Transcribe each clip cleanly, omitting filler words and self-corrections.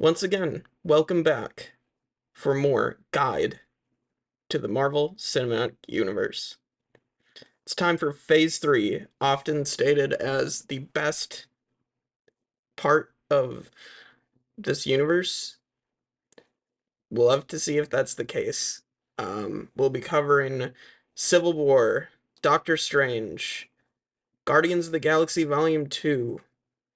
Once again, welcome back for more Guide to the Marvel Cinematic Universe. It's time for Phase 3, often stated as the best part of this universe. We'll have to see if that's the case. We'll be covering Civil War, Doctor Strange, Guardians of the Galaxy Volume 2,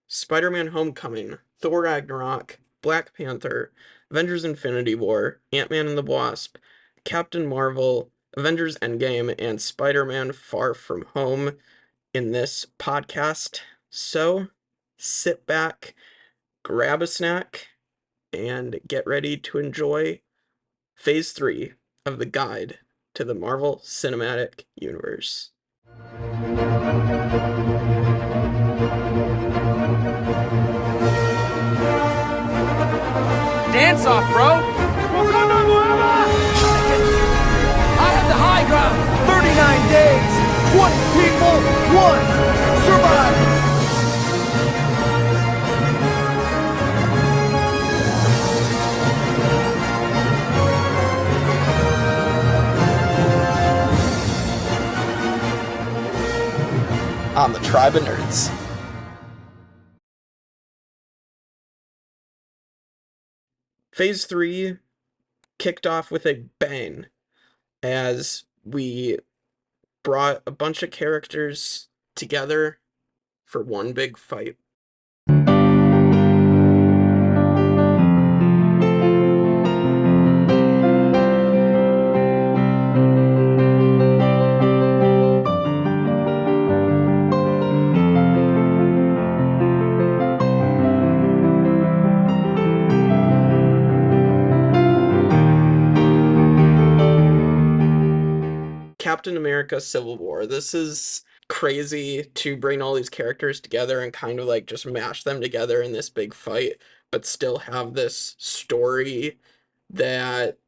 Spider-Man Homecoming, Thor Ragnarok, Black Panther, Avengers Infinity War, Ant-Man and the Wasp, Captain Marvel, Avengers Endgame, and Spider-Man Far From Home in this podcast. So, sit back, grab a snack, and get ready to enjoy Phase 3 of the Guide to the Marvel Cinematic Universe. Dance off, bro! I have the high ground! 39 days, 20 people, 1 survive! On the Tribe of Nerds. Phase 3 kicked off with a bang as we brought a bunch of characters together for one big fight. Captain America Civil War. This is crazy to bring all these characters together and kind of like just mash them together in this big fight, but still have this story that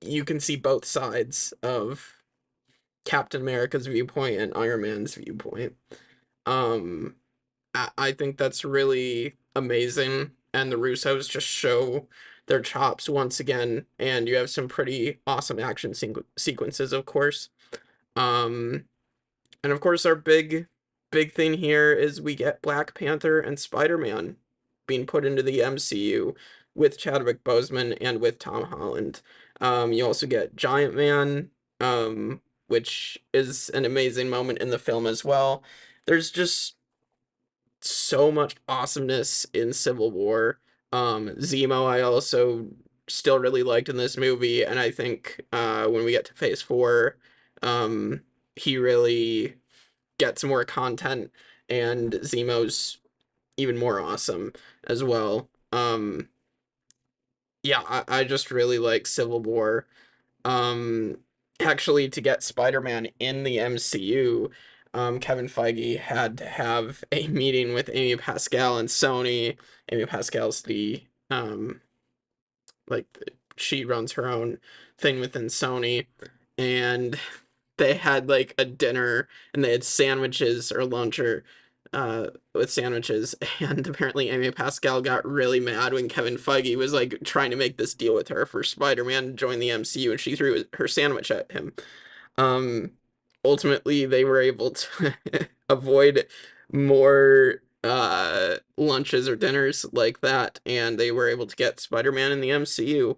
you can see both sides of Captain America's viewpoint and Iron Man's viewpoint. I think that's really amazing, and the Russos just show their chops once again, and you have some pretty awesome action sequences, of course. And of course, our big thing here is we get Black Panther and Spider-Man being put into the MCU with Chadwick Boseman and with Tom Holland. You also get Giant Man, which is an amazing moment in the film as well. There's just so much awesomeness in Civil War. Zemo I also still really liked in this movie, and I think when we get to Phase 4, he really gets more content, and Zemo's even more awesome as well. Yeah, I just really like Civil War. Actually, to get Spider-Man in the MCU, Kevin Feige had to have a meeting with Amy Pascal and Sony. Amy Pascal's the, like, she runs her own thing within Sony, and they had, like, a dinner, and they had sandwiches or lunch or, with sandwiches, and apparently Amy Pascal got really mad when Kevin Feige was, like, trying to make this deal with her for Spider-Man to join the MCU, and she threw her sandwich at him. Ultimately, they were able to avoid more lunches or dinners like that, and they were able to get Spider-Man in the MCU,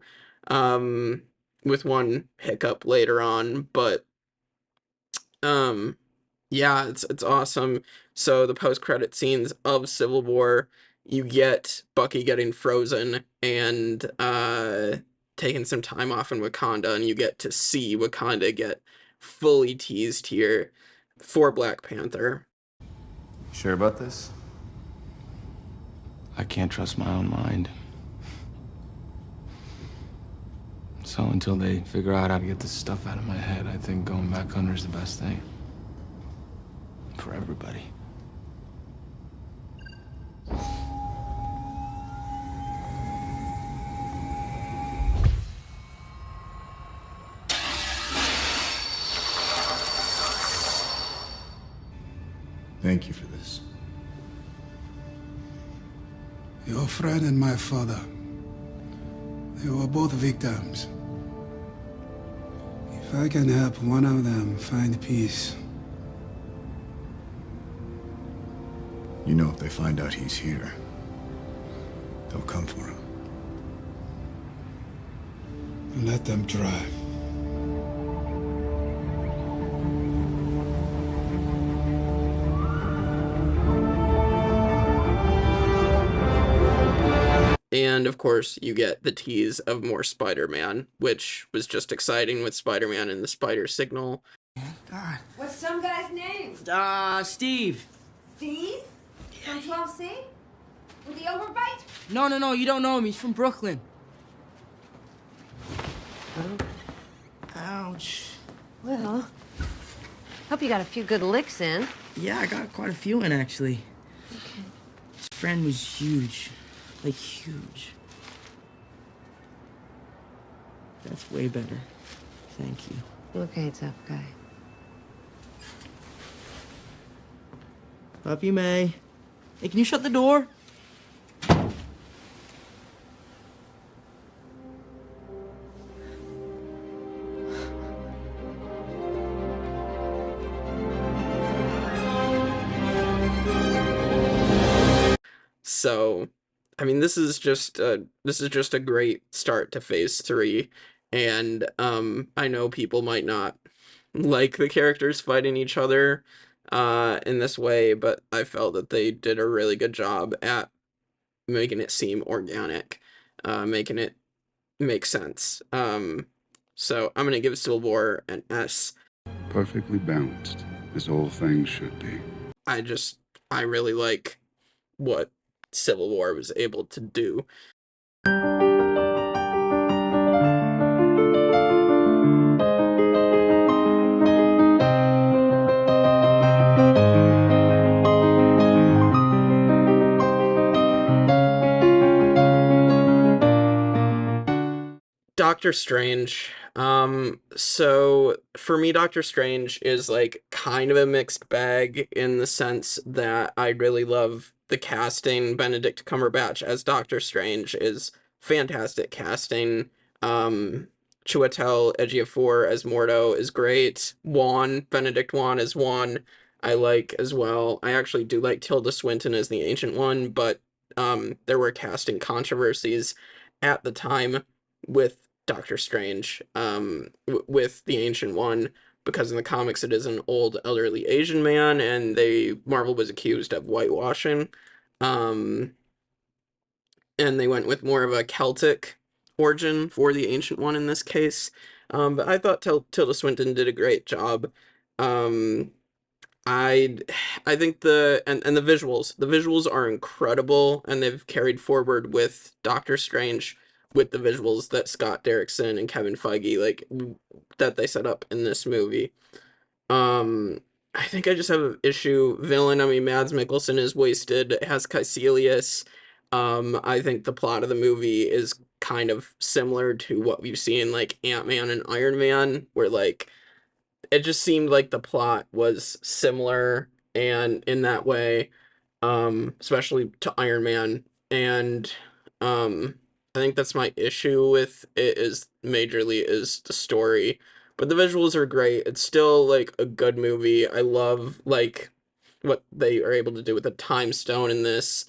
with one hiccup later on, but yeah, it's awesome. So the post-credit scenes of Civil War, you get Bucky getting frozen and taking some time off in Wakanda, and you get to see Wakanda get fully teased here for Black Panther. Sure about this? I can't trust my own mind. So until they figure out how to get this stuff out of my head, I think going back under is the best thing. For everybody. Thank you for this. Your friend and my father They were both victims. If I can help one of them find peace. You know, if they find out he's here, they'll come for him. Let them try. And of course, you get the tease of more Spider-Man, which was just exciting with Spider-Man and the Spider Signal. God. What's some guy's name? Steve. Steve? From 12C? With the overbite? No, you don't know him. He's from Brooklyn. Ouch. Well, hope you got a few good licks in. Yeah, I got quite a few in, actually. Okay. His friend was huge. Like, huge. That's way better. Thank you. Okay, tough guy. Love you, May. Hey, can you shut the door? So, I mean, this is just a great start to Phase 3, and I know people might not like the characters fighting each other in this way, but I felt that they did a really good job at making it seem organic, making it make sense. So I'm gonna give Civil War an S. Perfectly balanced, as all things should be. I really like what Civil War was able to do. Doctor Strange. So for me, Doctor Strange is like kind of a mixed bag in the sense that I really love the casting. Benedict Cumberbatch as Doctor Strange is fantastic casting. Chiwetel Ejiofor as Mordo is great. Benedict Wong as Juan, I like as well. I actually do like Tilda Swinton as the Ancient One, but there were casting controversies at the time with Doctor Strange, with the Ancient One, because in the comics it is an old elderly Asian man, and Marvel was accused of whitewashing, and they went with more of a Celtic origin for the Ancient One in this case. But I thought Tilda Swinton did a great job. Um, I I think the visuals are incredible, and they've carried forward with Doctor Strange with the visuals that Scott Derrickson and Kevin Feige that they set up in this movie. I think I just have an issue villain. I mean, Mads Mikkelsen is wasted. It has Caecilius. I think the plot of the movie is kind of similar to what we've seen like Ant-Man and Iron Man, where like it just seemed like the plot was similar and in that way, especially to Iron Man. And I think that's my issue with it is majorly is the story. But the visuals are great. It's still like a good movie. I love like what they are able to do with the time stone in this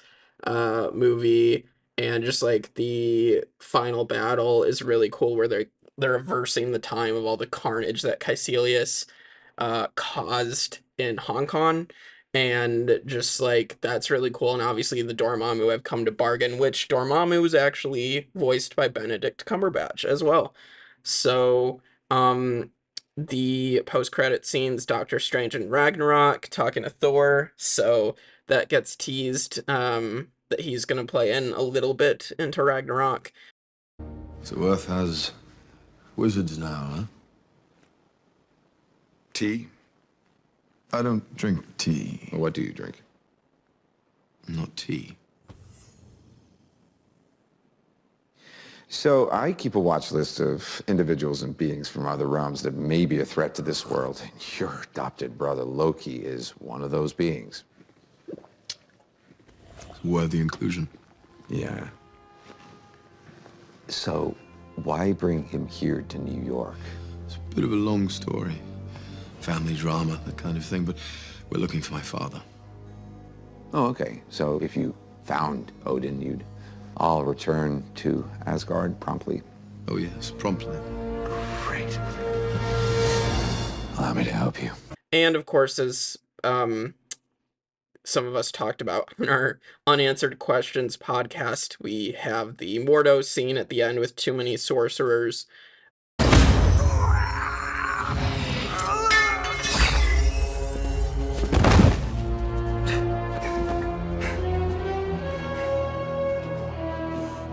movie, and just like the final battle is really cool where they're reversing the time of all the carnage that Caecilius caused in Hong Kong. And just like that's really cool. And obviously the Dormammu have come to bargain, which Dormammu is actually voiced by Benedict Cumberbatch as well. So the post-credit scenes, Doctor Strange and Ragnarok talking to Thor, so that gets teased that he's gonna play in a little bit into Ragnarok. So Earth has wizards now, huh? Tea? I don't drink tea. What do you drink? Not tea. So I keep a watch list of individuals and beings from other realms that may be a threat to this world. And your adopted brother Loki is one of those beings. Worthy inclusion. Yeah. So, why bring him here to New York? It's a bit of a long story. Family drama, that kind of thing, but we're looking for my father. Oh, okay. So if you found Odin, you'd all return to Asgard promptly? Oh, yes, promptly. Great. Allow me to help you. And of course, as some of us talked about in our Unanswered Questions podcast, we have the Mordo scene at the end with too many sorcerers.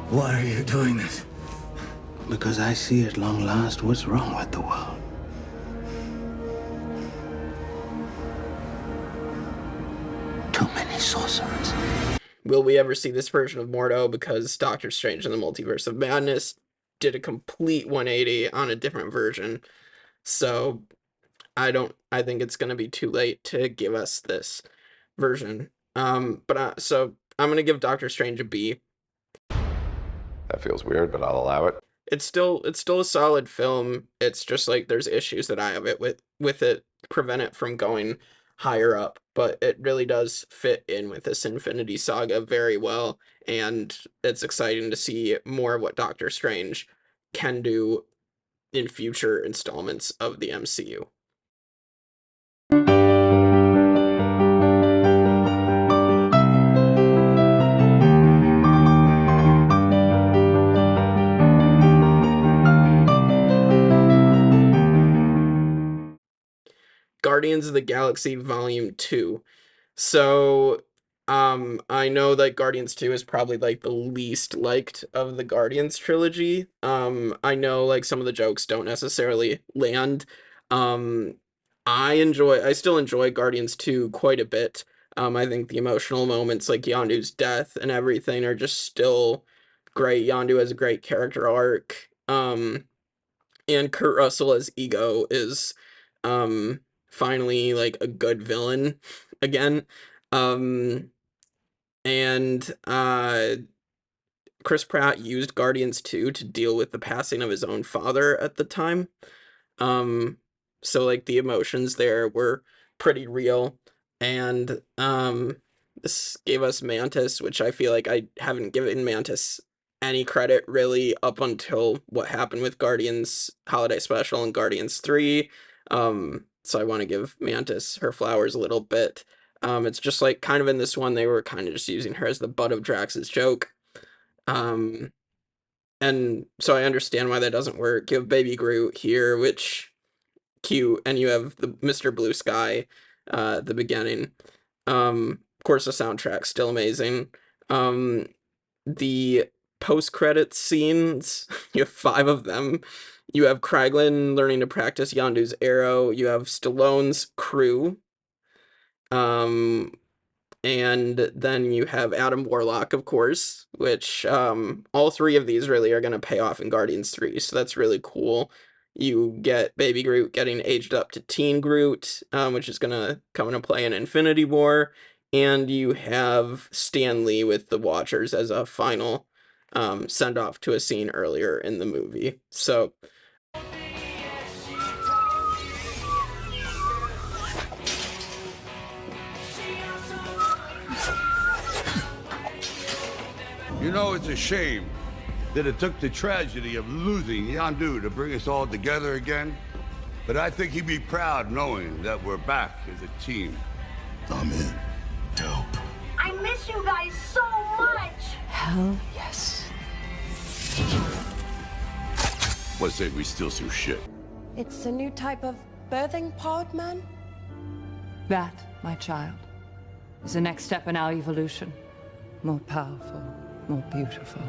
Why are you doing this? Because I see at long last what's wrong with the world. Too many sorcerers. Will we ever see this version of Mordo? Because Doctor Strange in the Multiverse of Madness did a complete 180 on a different version. So I think it's going to be too late to give us this version. So I'm going to give Doctor Strange a B. That feels weird, but I'll allow it. It's still a solid film. It's just like there's issues that I have with it prevent it from going higher up, but it really does fit in with this Infinity Saga very well, and it's exciting to see more of what Doctor Strange can do in future installments of the MCU. Guardians of the Galaxy Volume 2. So, I know that Guardians 2 is probably like the least liked of the Guardians trilogy. I know like some of the jokes don't necessarily land. I still enjoy Guardians 2 quite a bit. I think the emotional moments like Yondu's death and everything are just still great. Yondu has a great character arc. And Kurt Russell as Ego is, finally like a good villain again. And Chris Pratt used Guardians 2 to deal with the passing of his own father at the time. So like the emotions there were pretty real, and this gave us Mantis, which I feel like I haven't given Mantis any credit really up until what happened with Guardians Holiday Special and Guardians 3. So I want to give Mantis her flowers a little bit. It's just like kind of in this one, they were kind of just using her as the butt of Drax's joke. And so I understand why that doesn't work. You have Baby Groot here, which cute, and you have the Mr. Blue Sky at the beginning. Of course, the soundtrack's still amazing. The post-credits scenes, you have 5 of them. You have Kraglin learning to practice Yondu's arrow. You have Stallone's crew. And then you have Adam Warlock, of course, which all 3 of these really are going to pay off in Guardians 3, so that's really cool. You get Baby Groot getting aged up to Teen Groot, which is going to come into play in Infinity War, and you have Stan Lee with the Watchers as a final send-off to a scene earlier in the movie. So you know, it's a shame that it took the tragedy of losing Yondu to bring us all together again. But I think he'd be proud knowing that we're back as a team. I'm in. Dope. I miss you guys so much. Hell yes. Let's say we steal some shit. It's a new type of birthing pod, man? That, my child, is the next step in our evolution. More powerful, more beautiful,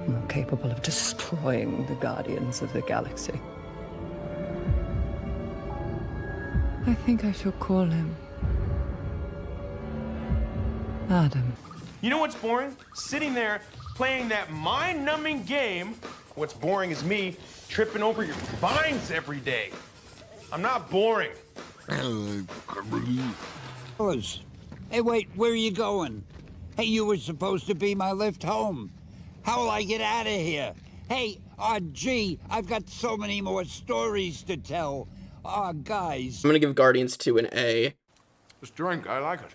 more capable of destroying the Guardians of the Galaxy. I think I shall call him Adam. You know what's boring? Sitting there playing that mind-numbing game. What's boring is me tripping over your vines every day. I'm not boring. Hey, wait, where are you going? Hey, you were supposed to be my lift home. How will I get out of here? Hey, gee, I've got so many more stories to tell. Guys. I'm gonna give Guardians 2 an A. This drink, I like it.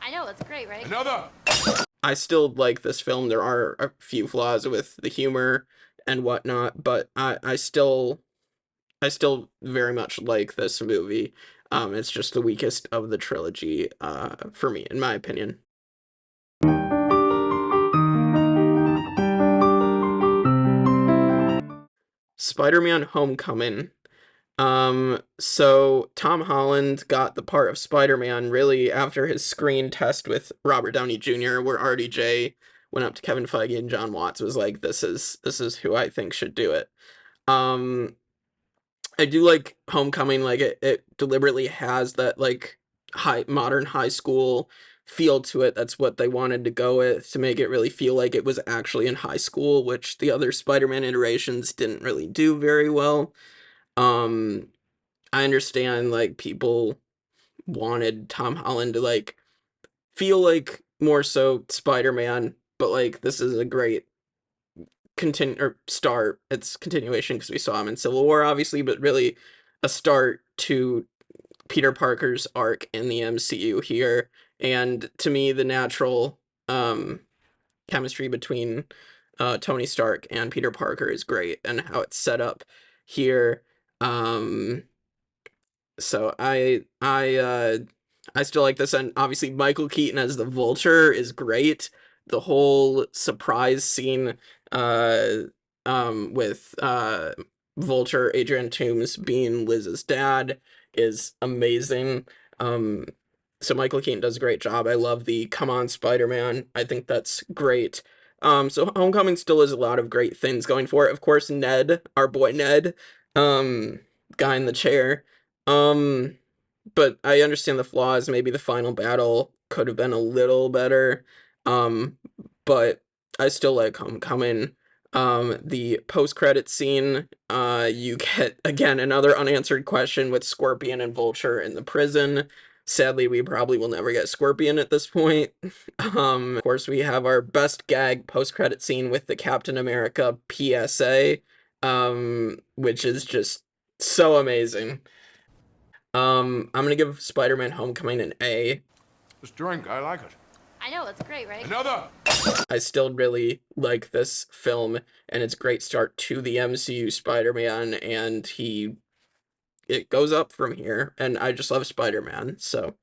I know, it's great, right? Another! I still like this film. There are a few flaws with the humor and whatnot, but I still very much like this movie. It's just the weakest of the trilogy, for me, in my opinion. Spider-Man Homecoming. So Tom Holland got the part of Spider-Man really after his screen test with Robert Downey Jr., where RDJ went up to Kevin Feige and John Watts was like, this is who I think should do it. I do like Homecoming, like it deliberately has that like modern high school feel to it. That's what they wanted to go with, to make it really feel like it was actually in high school, which the other Spider-Man iterations didn't really do very well. I understand like people wanted Tom Holland to like feel like more so Spider-Man, but like this is a great start. It's continuation because we saw him in Civil War, obviously, but really a start to Peter Parker's arc in the MCU here. And to me, the natural chemistry between Tony Stark and Peter Parker is great, and how it's set up here. So I still like this, and obviously Michael Keaton as the Vulture is great. The whole surprise scene with Vulture, Adrian Toomes being Liz's dad is amazing. So Michael Keaton does a great job. I love the "Come on, Spider-Man." I think that's great. So Homecoming still has a lot of great things going for it. Of course, Ned, our boy Ned, guy in the chair. But I understand the flaws. Maybe the final battle could have been a little better. But I still like Homecoming. The post-credit scene, you get, again, another unanswered question with Scorpion and Vulture in the prison. Sadly, we probably will never get Scorpion at this point. Of course, we have our best gag post-credit scene with the Captain America PSA, which is just so amazing. I'm gonna give Spider-Man Homecoming an A. This drink, I like it. I know, it's great, right? Another! I still really like this film, and it's a great start to the MCU Spider-Man, and it goes up from here, and I just love Spider-Man, so.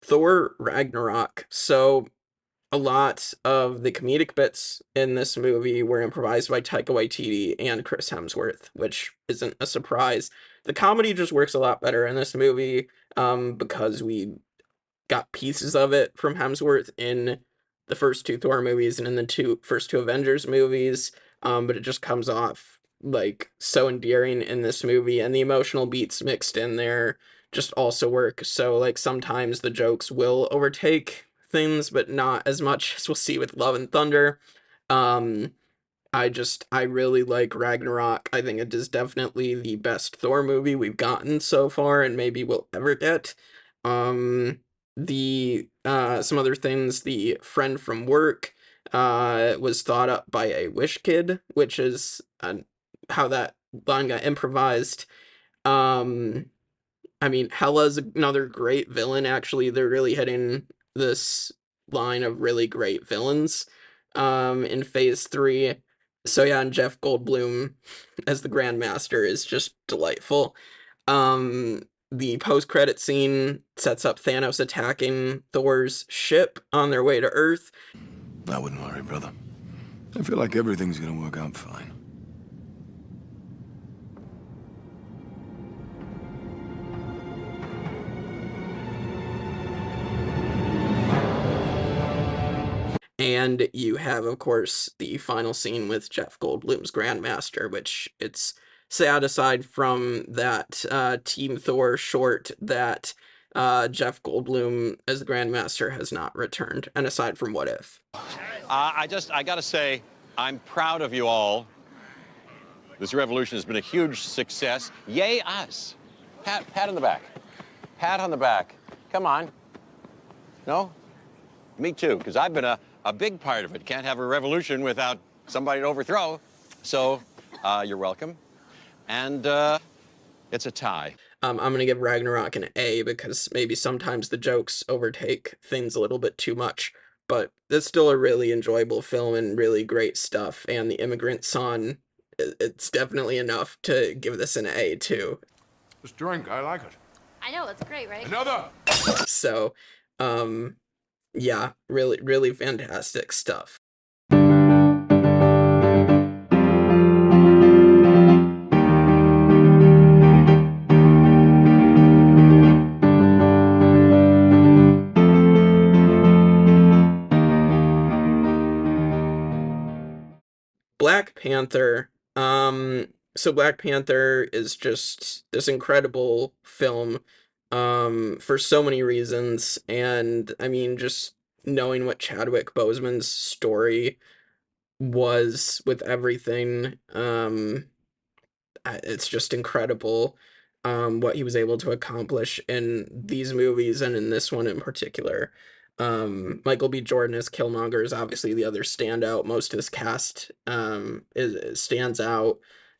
Thor Ragnarok. So a lot of the comedic bits in this movie were improvised by Taika Waititi and Chris Hemsworth, which isn't a surprise. The comedy just works a lot better in this movie, because we got pieces of it from Hemsworth in the first two Thor movies and in the first two Avengers movies, but it just comes off like so endearing in this movie, and the emotional beats mixed in there just also work. So like sometimes the jokes will overtake things, but not as much as we'll see with Love and Thunder. I really like Ragnarok. I think it is definitely the best Thor movie we've gotten so far, and maybe we'll ever get. Some other things, the friend from work was thought up by a Wish Kid, which is how that line got improvised. I mean, Hela's another great villain. Actually, they're really hitting this line of really great villains in Phase 3. So yeah, and Jeff Goldblum as the Grandmaster is just delightful. The post-credit scene sets up Thanos attacking Thor's ship on their way to Earth. I wouldn't worry, brother. I feel like everything's gonna work out fine. And you have, of course, the final scene with Jeff Goldblum's Grandmaster, which it's sad, aside from that Team Thor short, that Jeff Goldblum as the Grandmaster has not returned, and aside from What If. I gotta say, I'm proud of you all. This revolution has been a huge success. Yay us. Pat on the back. Pat on the back. Come on. No? Me too, because I've been a big part of it. Can't have a revolution without somebody to overthrow. So, you're welcome. And it's a tie. I'm going to give Ragnarok an A because maybe sometimes the jokes overtake things a little bit too much. But it's still a really enjoyable film and really great stuff. And the immigrant son, it's definitely enough to give this an A too. This drink, I like it. I know, it's great, right? Another! So, yeah, really, really fantastic stuff. Black Panther. So Black Panther is just this incredible film, for so many reasons. And I mean, just knowing what Chadwick Boseman's story was with everything, it's just incredible, what he was able to accomplish in these movies and in this one in particular. Michael B. Jordan as Killmonger is obviously the other standout. Most of this cast stands out,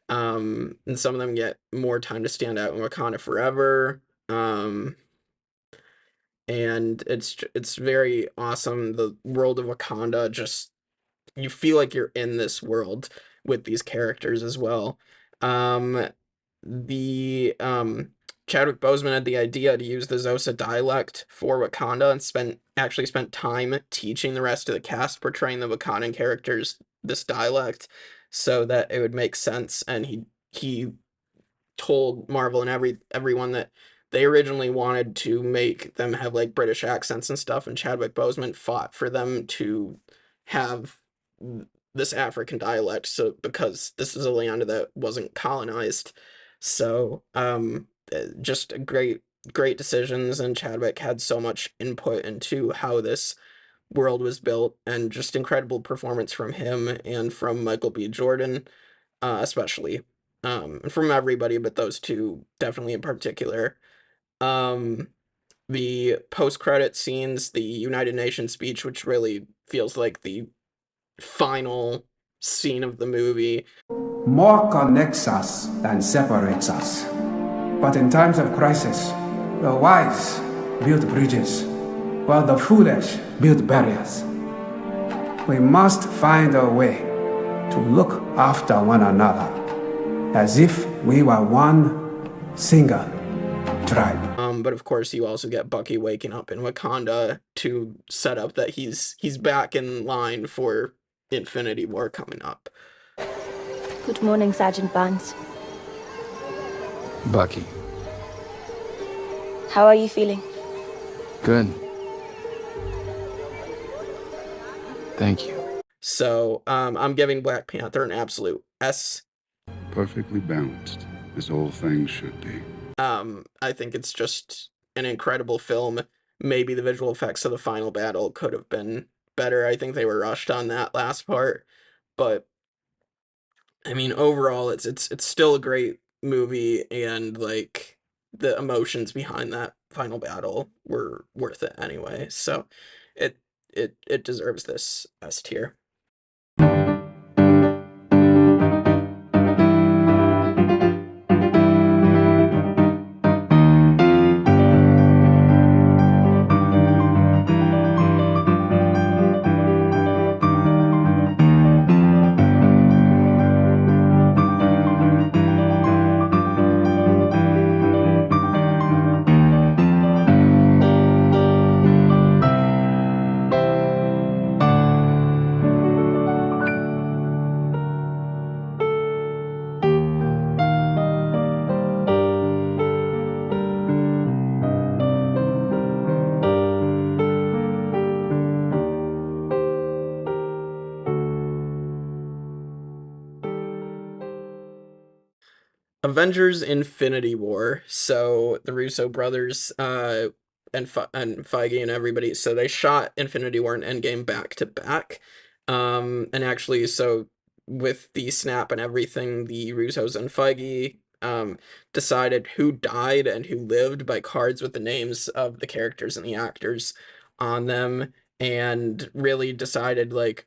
and some of them get more time to stand out in Wakanda Forever. And it's very awesome. The world of Wakanda, just you feel like you're in this world with these characters as well. Um, the Chadwick Boseman had the idea to use the Xhosa dialect for Wakanda and actually spent time teaching the rest of the cast portraying the Wakandan characters this dialect so that it would make sense. And he told Marvel and everyone that they originally wanted to make them have like British accents and stuff, and Chadwick Boseman fought for them to have this African dialect, so because this is a land that wasn't colonized. So just great decisions, and Chadwick had so much input into how this world was built, and just incredible performance from him and from Michael B. Jordan, especially, and from everybody, but those two definitely in particular. The post-credit scenes, the United Nations speech, which really feels like the final scene of the movie. More connects us than separates us. But in times of crisis, the wise build bridges, while the foolish build barriers. We must find a way to look after one another, as if we were one single tribe. But of course, you also get Bucky waking up in Wakanda to set up that he's back in line for Infinity War coming up. Good morning, Sergeant Barnes. Bucky. How are you feeling? Good. Thank you. So, I'm giving Black Panther an absolute S. Perfectly balanced, as all things should be. I think it's just an incredible film. Maybe the visual effects of the final battle could have been better. I think they were rushed on that last part, but I mean, overall, it's still a great movie, and like the emotions behind that final battle were worth it anyway. So, it deserves this S tier. Avengers Infinity War. So the Russo brothers, and Feige and everybody, so they shot Infinity War and Endgame back to back. And actually, so with the snap and everything, the Russos and Feige decided who died and who lived by cards with the names of the characters and the actors on them, and really decided like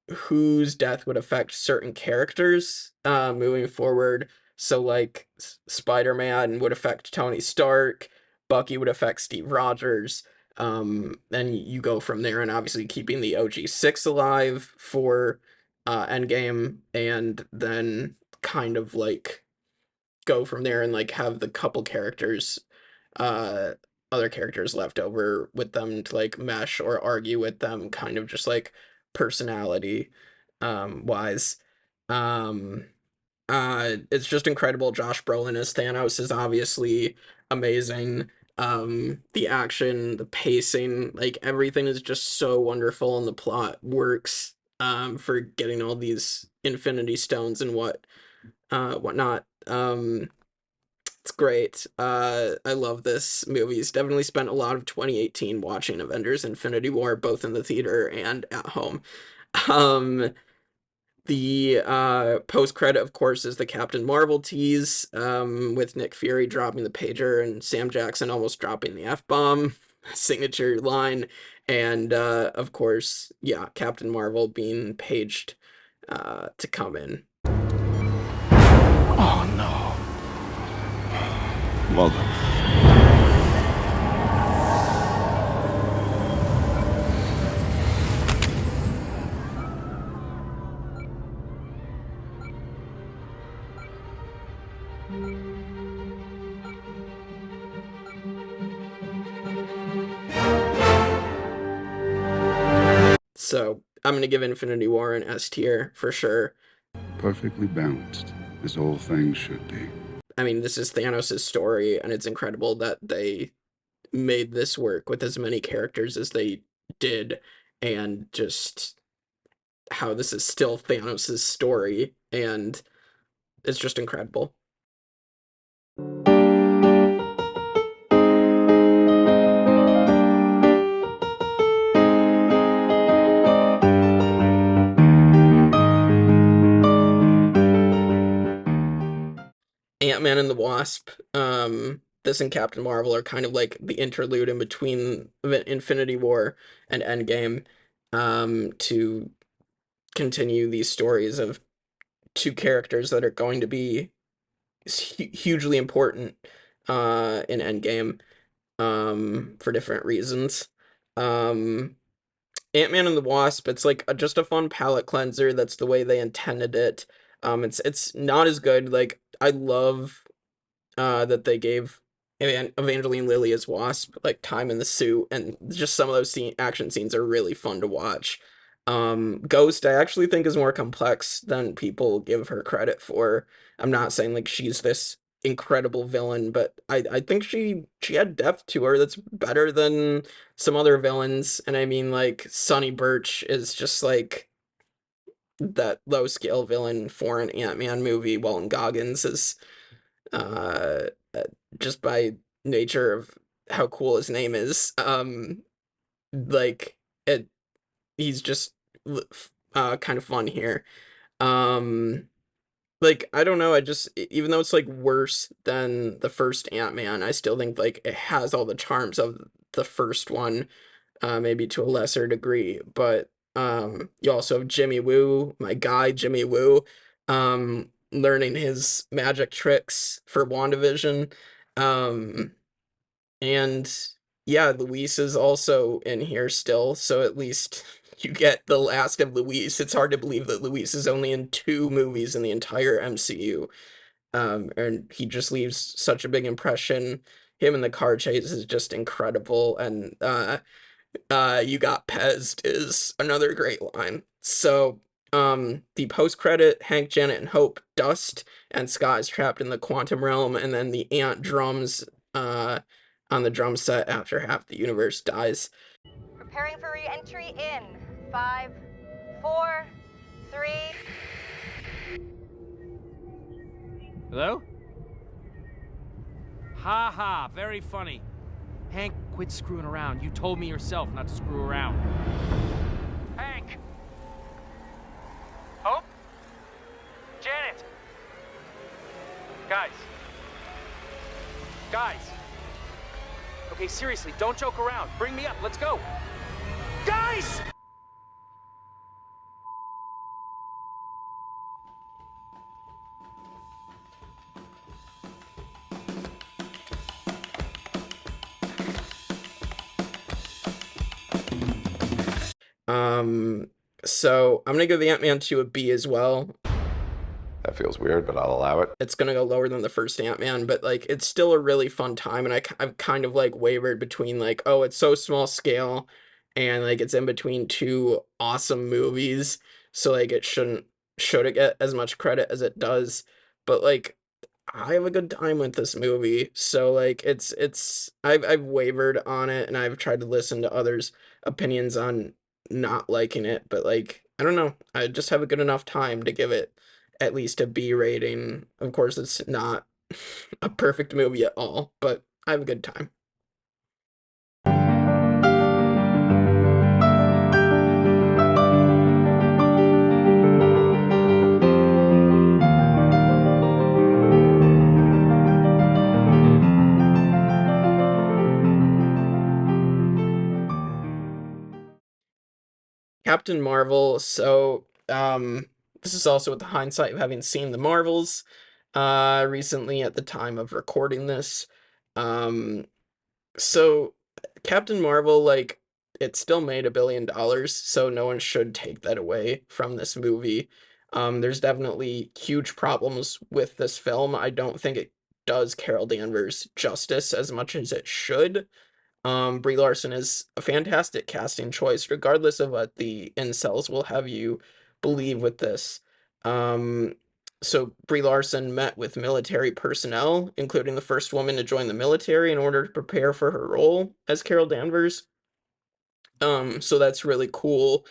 whose death would affect certain characters moving forward. So like Spider-Man would affect Tony Stark, Bucky would affect Steve Rogers. Then you go from there, and obviously keeping the OG6 alive for Endgame, and then kind of like go from there and like have the couple characters, uh other characters left over with them to like mesh or argue with them, kind of just like personality wise. um it's just incredible. Josh Brolin as Thanos is obviously amazing. The action, the pacing, like everything is just so wonderful, and the plot works for getting all these Infinity Stones and whatnot. It's great. I love this movie. He's definitely spent a lot of 2018 watching Avengers Infinity War, both in the theater and at home. Um, the post credit, of course, is the Captain Marvel tease, with Nick Fury dropping the pager and Sam Jackson almost dropping the F-bomb signature line, and of course, yeah, Captain Marvel being paged to come in. Oh no. Well done. So I'm gonna give Infinity War an S tier for sure. Perfectly balanced, as all things should be. I mean, this is Thanos' story, and it's incredible that they made this work with as many characters as they did, and just how this is still Thanos' story, and it's just incredible. Ant-Man and the Wasp, this and Captain Marvel are kind of like the interlude in between Infinity War and Endgame, to continue these stories of two characters that are going to be hugely important in Endgame, for different reasons. Um, Ant-Man and the Wasp, it's like just a fun palate cleanser. That's the way they intended it. It's not as good. Like I love that they gave Evangeline Lilly as Wasp like time in the suit, and just some of those action scenes are really fun to watch. Ghost, I actually think, is more complex than people give her credit for. I'm not saying like she's this incredible villain, but I think she had depth to her that's better than some other villains. And I mean, like Sonny Birch is just like that low scale villain for an Ant-Man movie. Walton Goggins is uh just by nature of how cool his name is, like it he's just kind of fun here. Like I don't know, I just even though it's like worse than the first Ant-Man, I still think like it has all the charms of the first one, maybe to a lesser degree. But you also have Jimmy Woo, my guy Jimmy Woo, learning his magic tricks for WandaVision. And yeah, Luis is also in here still, so at least you get the last of Luis. It's hard to believe that Luis is only in 2 movies in the entire MCU. And he just leaves such a big impression. Him in the car chase is just incredible, and you got Pezzed is another great line. So, the post-credit, Hank, Janet, and Hope dust, and Scott is trapped in the quantum realm, and then the ant drums on the drum set after half the universe dies. Preparing for re-entry in 5, 4, 3. Hello? Ha ha, very funny. Hank, quit screwing around. You told me yourself not to screw around. Hank! plant. Guys. Guys. Okay, seriously, don't joke around. Bring me up. Let's go. Guys! So I'm gonna give the Ant-Man 2 a B as well. That feels weird, but I'll allow it. It's gonna go lower than the first Ant-Man, but like it's still a really fun time, and I've kind of like wavered between like, oh, it's so small scale, and like it's in between two awesome movies, so like it should it get as much credit as it does, but like I have a good time with this movie, so like I've wavered on it, and I've tried to listen to others' opinions on not liking it, but like I don't know, I just have a good enough time to give it at least a B rating. Of course, it's not a perfect movie at all, but I have a good time. Captain Marvel. So, this is also with the hindsight of having seen the Marvels, recently at the time of recording this. Um, so Captain Marvel, like, it still made $1 billion, so no one should take that away from this movie. There's definitely huge problems with this film. I don't think it does Carol Danvers justice as much as it should. Brie Larson is a fantastic casting choice, regardless of what the incels will have you believe with this. Um, so Brie Larson met with military personnel, including the first woman to join the military, in order to prepare for her role as Carol Danvers. So that's really cool.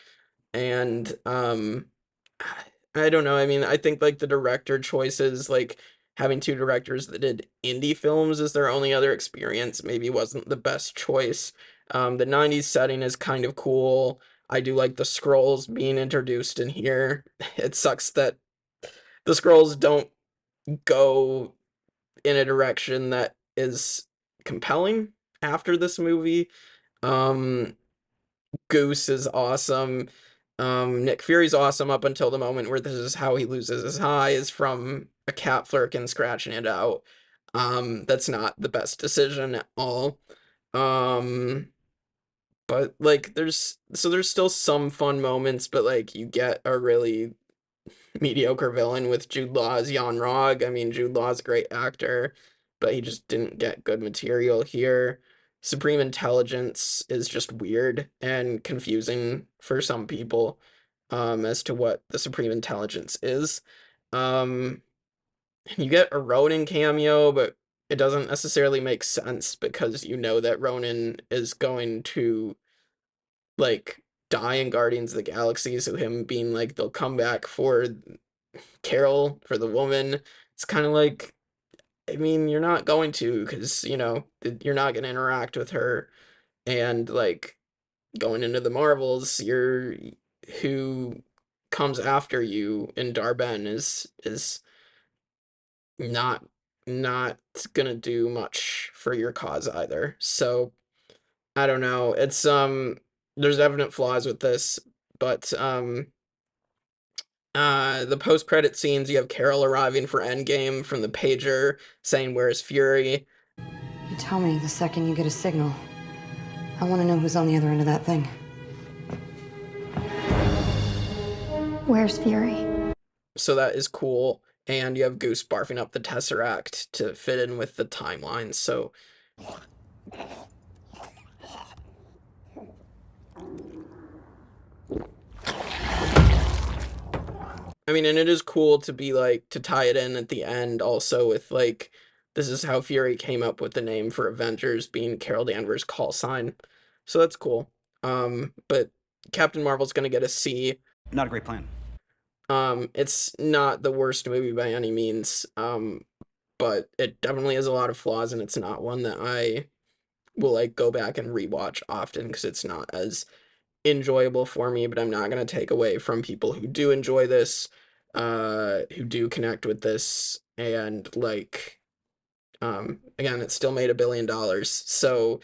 And I don't know. I mean, I think like the director choices, like having two directors that did indie films as their only other experience, maybe wasn't the best choice. The 90s setting is kind of cool. I do like the scrolls being introduced in here. It sucks that the scrolls don't go in a direction that is compelling after this movie. Um, Goose is awesome. Nick Fury's awesome up until the moment where this is how he loses his high, is from a cat flirkin scratching it out. That's not the best decision at all. But like there's still some fun moments, but like you get a really mediocre villain with Jude Law as Jan Rog. I mean, Jude Law's a great actor, but he just didn't get good material here. Supreme Intelligence is just weird and confusing for some people, as to what the Supreme Intelligence is. Um, you get a Ronin cameo, but it doesn't necessarily make sense because you know that Ronin is going to like die in Guardians of the Galaxy, so him being like they'll come back for Carol, for the woman, it's kind of like, I mean, you're not going to, because you know you're not going to interact with her, and like going into the Marvels, you're who comes after you in Darben is not gonna do much for your cause either. So I don't know. It's there's definite flaws with this, but the post-credit scenes, you have Carol arriving for Endgame from the pager saying, "Where's Fury?" You tell me the second you get a signal. I want to know who's on the other end of that thing. Where's Fury? So that is cool. And you have Goose barfing up the Tesseract to fit in with the timeline. So I mean, and it is cool to be like, to tie it in at the end also with like, this is how Fury came up with the name for Avengers being Carol Danvers' call sign. So that's cool. But Captain Marvel's gonna get a C. Not a great plan. It's not the worst movie by any means. But it definitely has a lot of flaws, and it's not one that I will like go back and rewatch often because it's not as enjoyable for me, but I'm not going to take away from people who do enjoy this who do connect with this, and like, again, it still made $1 billion, so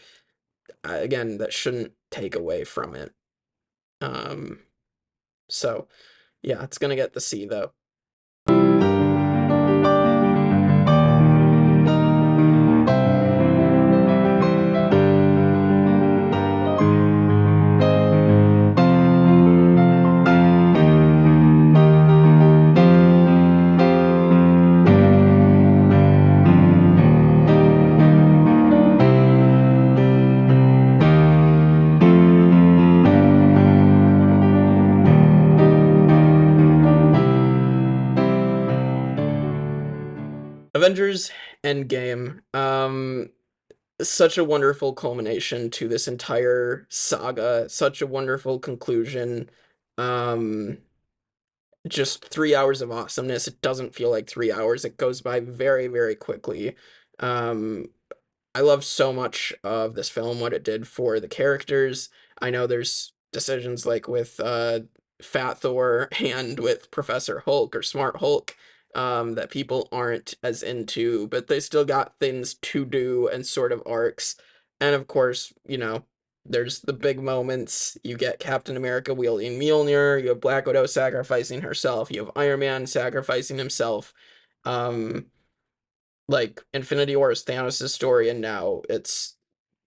again, that shouldn't take away from it. So yeah, it's gonna get the C though. Avengers Endgame. Such a wonderful culmination to this entire saga, such a wonderful conclusion. Um, just 3 hours of awesomeness. It doesn't feel like 3 hours. It goes by very, very quickly. Um, I love so much of this film, what it did for the characters. I know there's decisions like with Fat Thor and with Professor Hulk or Smart Hulk that people aren't as into, but they still got things to do and sort of arcs. And of course, there's the big moments. You get Captain America wielding Mjolnir, you have Black Widow sacrificing herself, you have Iron Man sacrificing himself. Like, Infinity War is Thanos' story, and now it's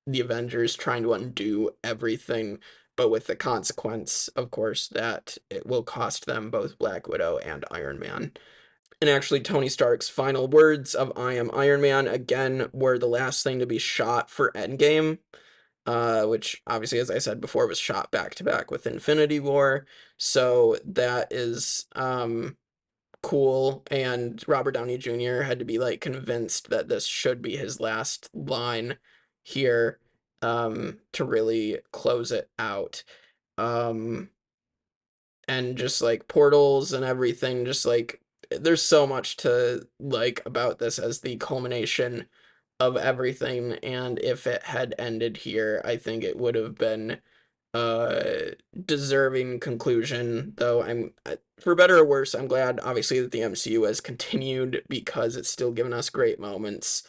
the Avengers trying to undo everything, but with the consequence, of course, that it will cost them both Black Widow and Iron Man. And actually, Tony Stark's final words of "I am Iron Man" again were the last thing to be shot for Endgame, which obviously, as I said before, was shot back to back with Infinity War. So that is cool, and Robert Downey Jr. had to be like convinced that this should be his last line here, to really close it out. And just like portals and everything, just like there's so much to like about this as the culmination of everything, and if it had ended here, I think it would have been deserving conclusion. Though for better or worse, I'm glad obviously that the MCU has continued, because it's still given us great moments.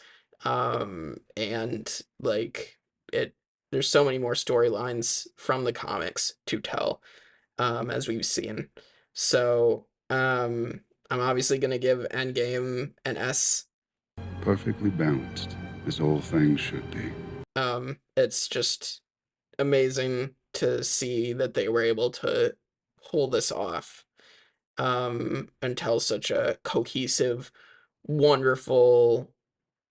And like it there's so many more storylines from the comics to tell, as we've seen. So I'm obviously gonna give Endgame an S. Perfectly balanced, as all things should be. It's just amazing to see that they were able to pull this off, and tell such a cohesive, wonderful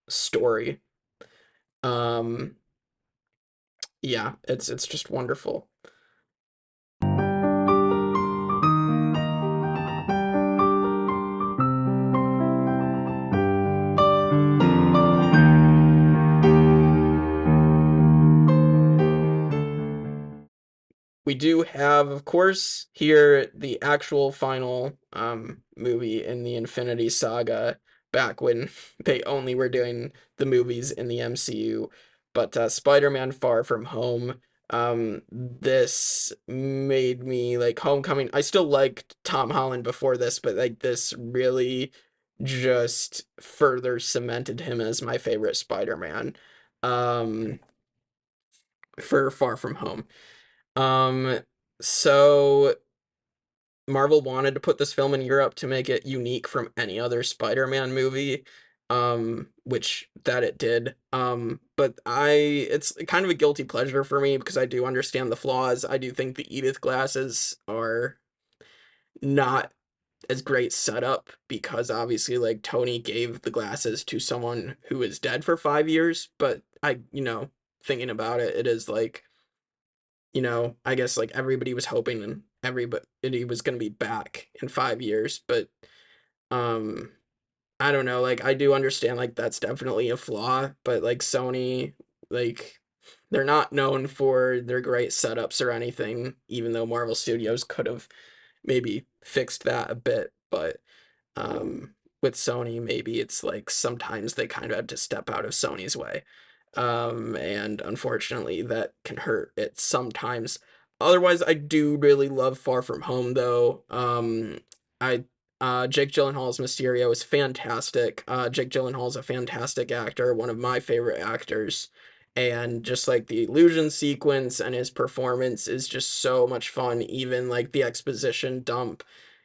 story. Um, yeah, it's just wonderful. We do have, of course, here the actual final movie in the Infinity Saga, back when they only were doing the movies in the MCU. But Spider-Man Far From Home, this made me like Homecoming. I still liked Tom Holland before this, but like this really just further cemented him as my favorite Spider-Man, for Far From Home. So Marvel wanted to put this film in Europe to make it unique from any other Spider-Man movie, which that it did. But it's kind of a guilty pleasure for me, because I do understand the flaws. I do think the Edith glasses are not as great setup, because obviously like Tony gave the glasses to someone who is dead for 5 years, but thinking about it, it is like, I guess like everybody was hoping and everybody was going to be back in 5 years, but um, I don't know. Like, I do understand like that's definitely a flaw, but like Sony, like they're not known for their great setups or anything, even though Marvel Studios could have maybe fixed that a bit, but with Sony, maybe it's like sometimes they kind of have to step out of Sony's way. And unfortunately that can hurt it sometimes. Otherwise, I do really love Far From Home though. I Jake Gyllenhaal's Mysterio is fantastic. Jake Gyllenhaal is a fantastic actor, one of my favorite actors. And just like the illusion sequence and his performance is just so much fun. Even like the exposition dump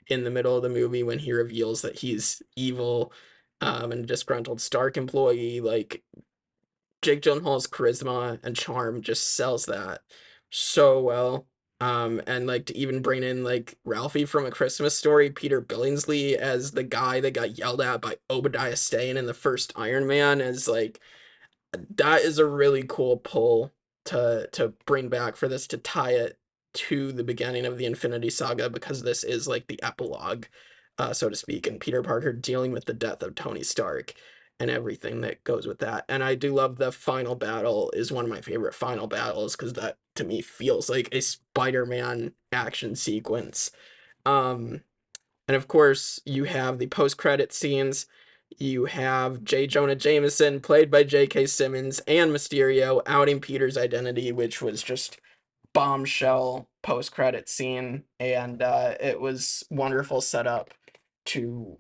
in the middle of the movie when he reveals that he's evil, and a disgruntled Stark employee. Like, Jake Gyllenhaal's charisma and charm just sells that so well. And like to even bring in like Ralphie from A Christmas Story, Peter Billingsley as the guy that got yelled at by Obadiah Stane in the first Iron Man, is like, that is a really cool pull to bring back for this, to tie it to the beginning of the Infinity Saga, because this is like the epilogue, so to speak, and Peter Parker dealing with the death of Tony Stark and everything that goes with that. And I do love the final battle is one of my favorite final battles, because that to me feels like a Spider-Man action sequence. And of course, you have the post-credit scenes. You have J. Jonah Jameson, played by J.K. Simmons, and Mysterio outing Peter's identity, which was just bombshell post-credit scene. And it was wonderful setup to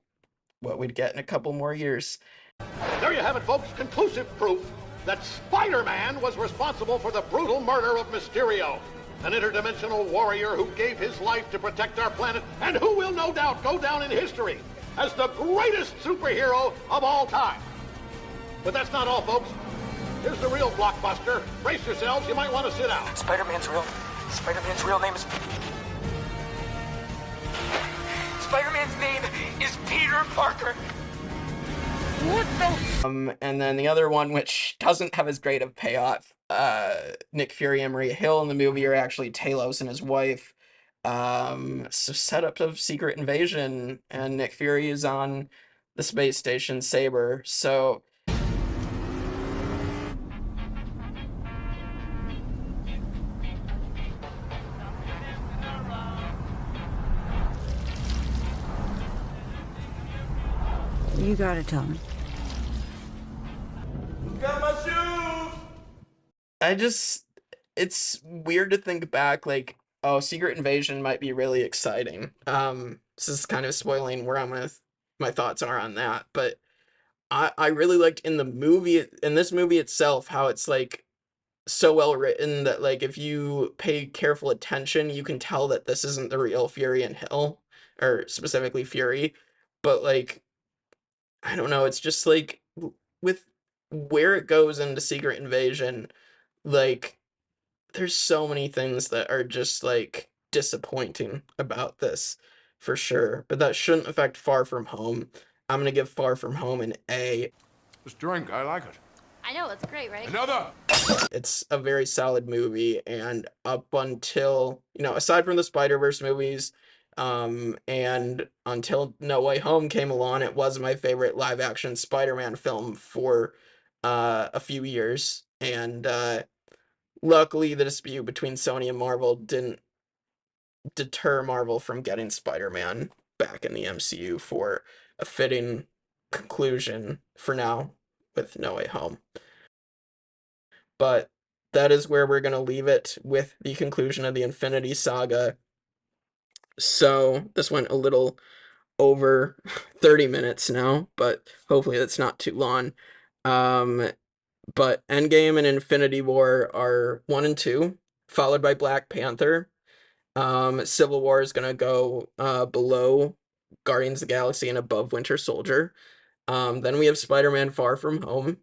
what we'd get in a couple more years. There you have it, folks. Conclusive proof that Spider-Man was responsible for the brutal murder of Mysterio, an interdimensional warrior who gave his life to protect our planet and who will no doubt go down in history as the greatest superhero of all time. But that's not all, folks. Here's the real blockbuster. Brace yourselves, you might want to sit down. Spider-Man's real name is... Spider-Man's name is Peter Parker. What the... And then the other one, which doesn't have as great of payoff, Nick Fury and Maria Hill in the movie are actually Talos and his wife. So setup of Secret Invasion, and Nick Fury is on the space station Saber. So you gotta tell me. Got my shoes! it's weird to think back, like, oh, Secret Invasion might be really exciting. This is kind of spoiling where my thoughts are on that, but I really liked in this movie itself, how it's like so well written that like if you pay careful attention, you can tell that this isn't the real Fury and Hill, or specifically Fury, but like, I don't know, it's just like with where it goes into Secret Invasion, like there's so many things that are just like disappointing about this for sure, but that shouldn't affect Far From Home. I'm gonna give Far From Home an A. This drink, I like it. I know, it's great, right? Another! It's a very solid movie, and up until, aside from the Spider-Verse movies, and until No Way Home came along, it was my favorite live-action Spider-Man film for a few years, and luckily the dispute between Sony and Marvel didn't deter Marvel from getting Spider-Man back in the MCU for a fitting conclusion for now with No Way Home. But that is where we're going to leave it with the conclusion of the Infinity Saga. So this went a little over 30 minutes now, but hopefully that's not too long. But Endgame and Infinity War are 1 and 2, followed by Black Panther. Civil War is going to go below Guardians of the Galaxy and above Winter Soldier. Then we have Spider-Man Far From Home.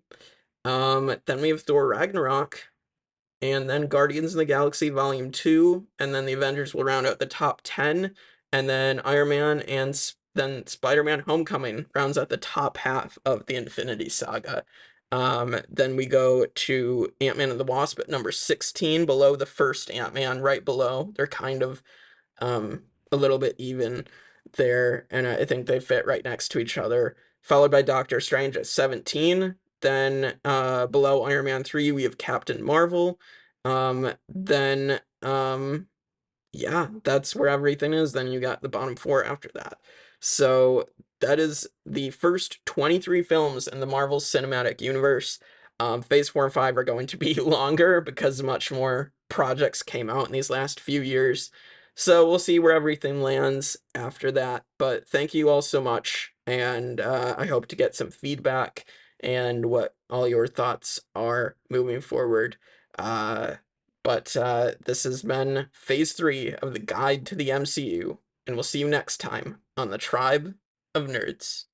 Then we have Thor Ragnarok, and then Guardians of the Galaxy Volume 2, and then the Avengers will round out the top 10, and then Iron Man and then Spider-Man Homecoming rounds out the top half of the Infinity Saga. Then we go to Ant-Man and the Wasp at number 16, below the first Ant-Man, right below. They're kind of a little bit even there, and I think they fit right next to each other. Followed by Doctor Strange at 17. Then below Iron Man 3, we have Captain Marvel. Then yeah, that's where everything is. Then you got the bottom 4 after that. So that is the first 23 films in the Marvel Cinematic Universe. Phase 4 and 5 are going to be longer because much more projects came out in these last few years. So we'll see where everything lands after that. But thank you all so much, and I hope to get some feedback and what all your thoughts are moving forward. But this has been Phase 3 of the Guide to the MCU, and we'll see you next time on the Tribe of Nerds.